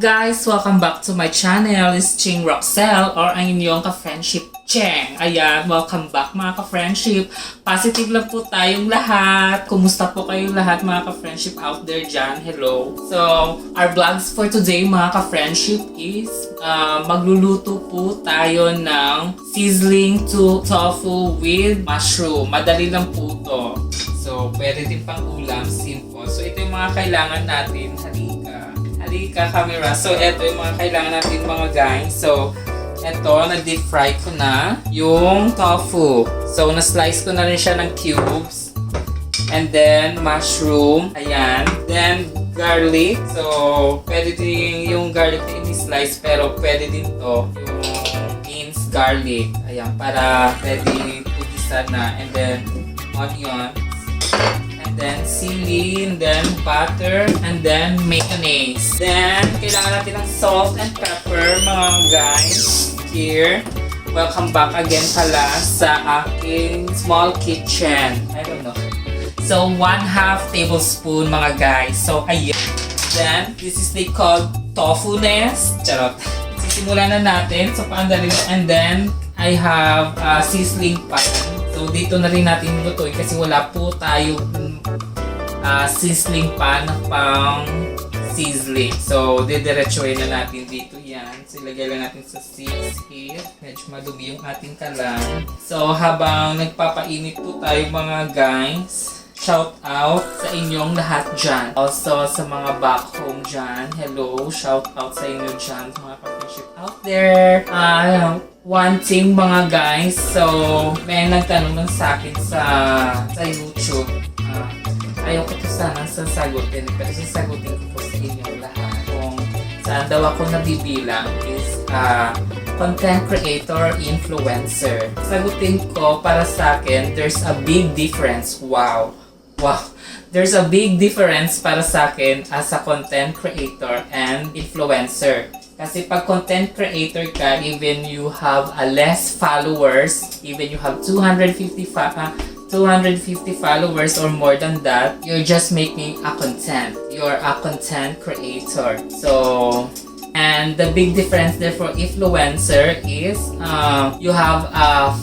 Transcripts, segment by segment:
guys? Welcome back to my channel. It's Ching Roxelle or ang inyong ka-friendship Cheng. Ayan, welcome back mga ka-friendship. Positive lang po tayong lahat. Kumusta po kayong lahat mga ka-friendship out there dyan? Hello. So, our vlogs for today mga ka-friendship is magluluto po tayo ng sizzling tofu with mushroom. Madali lang po to. So, pwede din pang ulam, simple. So, ito yung mga kailangan natin. Halika camera. So, ito yung mga kailangan natin mga guys. So, ito, na-deep fry ko na yung tofu. So, na-slice ko na rin siya ng cubes. And then, mushroom. Ayan. Then, garlic. So, pwede din yung garlic na ini-slice. Pero, pwede din to yung minced garlic. Ayan. Para pwede pugisa na. And then, onion. And then sili, and then butter, and then mayonnaise. Then, kailangan natin ng salt and pepper, mga guys. Here. Welcome back again pala sa aking small kitchen. I don't know. So, 1/2 tablespoon, mga guys. So, ayun. Then, this is they called tofu nest. Charot. Sisimulan na natin. So, paandali. And then, I have sizzling pan. So, dito na rin natin lutuin kasi wala po tayong sizzling pan pang sizzling. So, didiretsuhin na natin dito yan. So, ilagay lang natin sa 6 here. Medyo madumi yung ating kalan. So, habang nagpapainit po tayo mga guys, shout out sa inyong lahat dyan. Also, sa mga back home dyan. Hello, shout out sa inyo dyan, mga ka-friendship out there. One thing mga guys, so may nagtanong lang sa akin sa YouTube. Ayaw ko to sana sasagutin, pero sasagutin ko po sa inyong lahat. Kung saan daw ako nabibilang is content creator, influencer. Sagutin ko para sa akin, there's a big difference. Wow! There's a big difference para sa akin as a content creator and influencer. Kasi pag content creator ka, even you have less followers, even you have 250 followers or more than that, you're just making a content. You're a content creator. So, and the big difference there for influencer is you have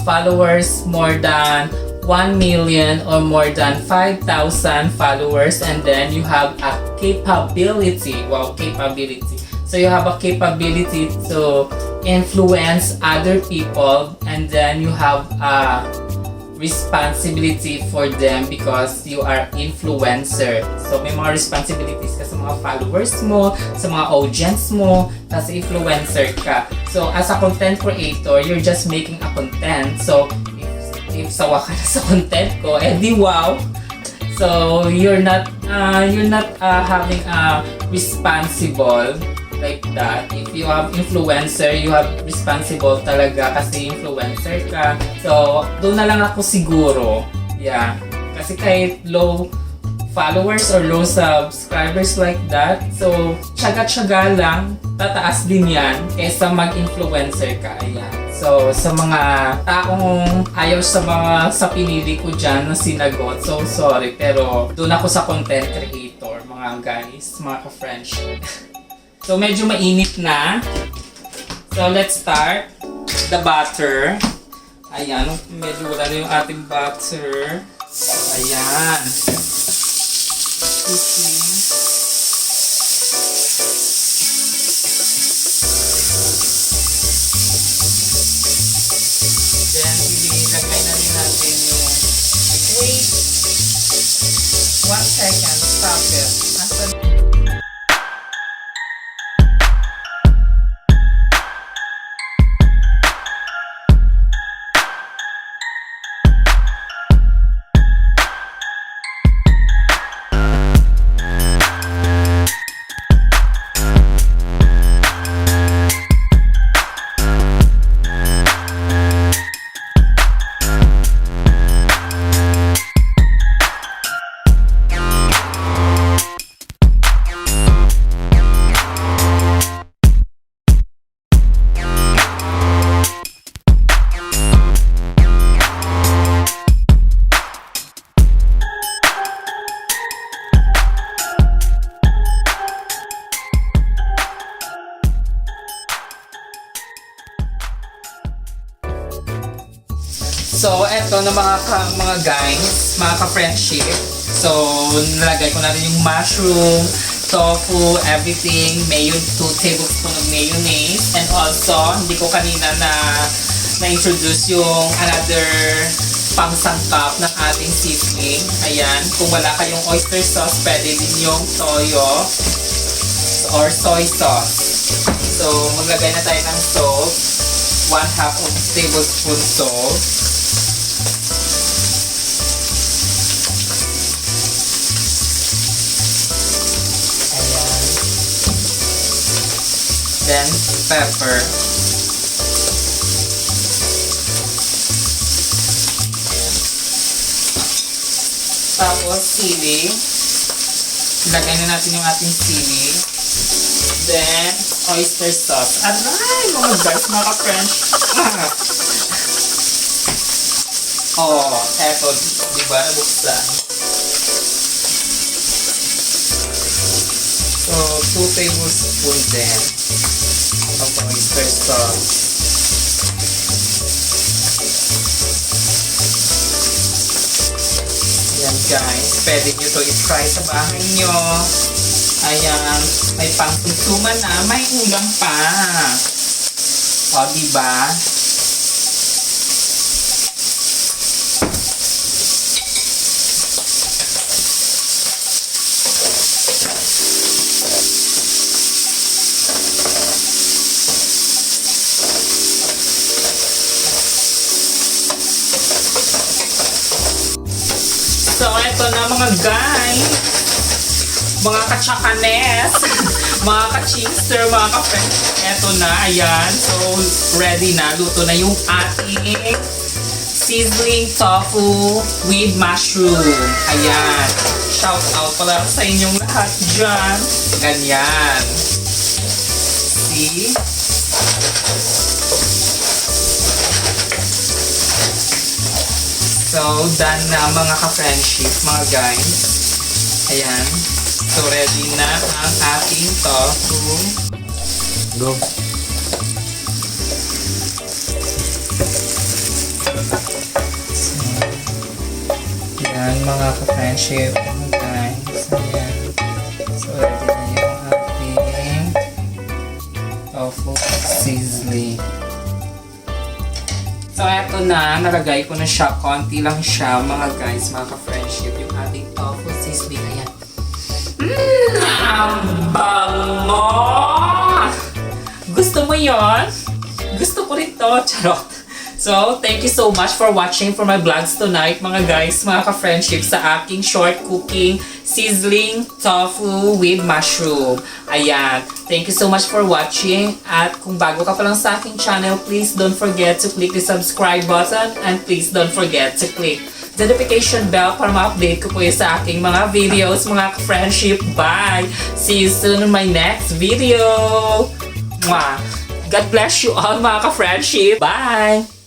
followers more than 1 million or more than 5,000 followers, and then you have a capability. Wow, capability. So you have a capability to influence other people, and then you have a responsibility for them because you are influencer. So may mga responsibilities ka sa mga followers mo, sa mga audience mo, kasi influencer ka. So as a content creator, you're just making a content. So if sawa ka na sa content ko, di wow. So you're not having a responsible like that. If you have influencer, you have responsible talaga kasi influencer ka. So, doon na lang ako siguro. Yeah. Kasi kahit low followers or low subscribers like that, so, tsaga-tsaga lang, tataas din yan kaysa mag-influencer ka. Ayan. So, sa mga taong ayaw sa pinili ko dyan na sinagot, so sorry, pero doon ako sa content creator, mga guys, mga ka-friendship. So, medyo mainit na. So, let's start the butter. Ayan, medyo wala na yung ating butter. Ayan. Then, ilagay na rin natin yung wait. 1 second. Stop it. So, eto na mga guys, mga ka-friendship. So, nilagay ko na rin yung mushroom, tofu, everything. 2 tablespoons of mayonnaise. And also, hindi ko kanina na-introduce yung another pang-sangkap ng ating seasoning. Ayan, kung wala kayong oyster sauce, pwede din yung toyo or soy sauce. So, maglagay na tayo ng salt. 1/2 of tablespoon salt. Ayan. Then, pepper. Tapos, sili. Ilagay na natin yung ating sili. Then, oyster sauce. Aray, mga guys, mga ka-French. Oh, eto, di ba, nabuksan. So, 2 tablespoons din of oyster sauce. Ayan guys, pwede nyo to i-fry sa bahay nyo. Ayan, may pangsusuman na, may ulam pa. O, diba? So, eto na mga guys. Mga katsakanes, mga ka-chingster, mga ka-friends. Eto na, ayan. So, ready na. Luto na yung ating sizzling tofu with mushroom. Ayan. Shout out pala sa inyong lahat dyan. Ganyan. See? So, done na mga ka-friendship, mga guys. Ayan. So, ready na ang ating tofu. Go. So, ayan mga ka-friendship, mga guys. Ayan. So, ready na yung ating tofu sizzling. So, eto na. Nalagay ko na siya. Konti lang siya, mga guys, mga ka-friendship. Yung ating tofu sizzling. Ayan. Ang bango! Gusto mo yon? Gusto ko rin to. Charot. So, thank you so much for watching for my vlogs tonight, mga guys, mga ka-friendship, sa aking short cooking sizzling tofu with mushroom. Ayan. Thank you so much for watching. At kung bago ka pa lang sa aking channel, please don't forget to click the subscribe button and please don't forget to click the notification bell para ma-update ko po yung sa aking mga videos, mga friendship. Bye! See you soon in my next video! Mwah! God bless you all, mga ka-friendship! Bye!